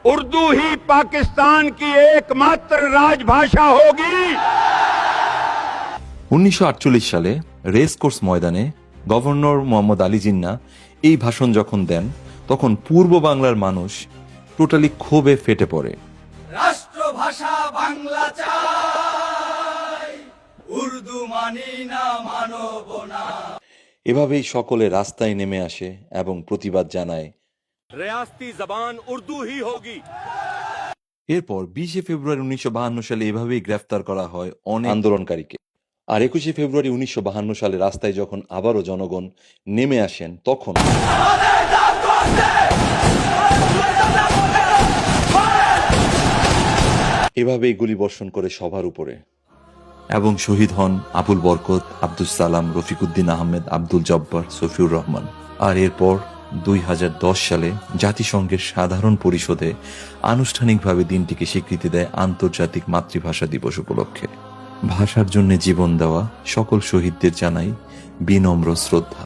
उर्दू ही पाकिस्तान की एकमात्र राजभाषा होगी। 1948 সালে রেস কোর্স ময়দানে গভর্নর মোহাম্মদ আলী জিন্না এই ভাষণ যখন দেন, তখন পূর্ব বাংলার মানুষ টোটালি ক্ষোভে ফেটে পড়ে। রাষ্ট্রভাষা বাংলা চাই, উর্দু মানি না, মানব না। এভাবেই সকলে রাস্তায় নেমে আসে এবং প্রতিবাদ জানায়। रियासती जबान उर्दू ही होगी। এরপর 20 ফেব্রুয়ারি 1952 সালে এভাবেই গ্রেফতার করা হয় অনেক আন্দোলনকারীকে। আর 21 ফেব্রুয়ারি 1952 সালে রাস্তায় যখন আবারও জনগণ নেমে আসেন, তখন এভাবেই গুলিবর্ষণ করে সবার উপরে এবং শহীদ হন আবুল বরকত, আব্দুল সালাম, রফিকুদ্দিন আহমেদ, আব্দুল জব্বার, সফিউর রহমান। আর এরপর 2010 সালে জাতিসংঘের সাধারণ পরিষদে আনুষ্ঠানিকভাবে দিনটিকে স্বীকৃতি দেয় আন্তর্জাতিক মাতৃভাষা দিবস উপলক্ষে। ভাষার জন্য জীবন দেওয়া সকল শহীদদের জানাই বিনম্র শ্রদ্ধা।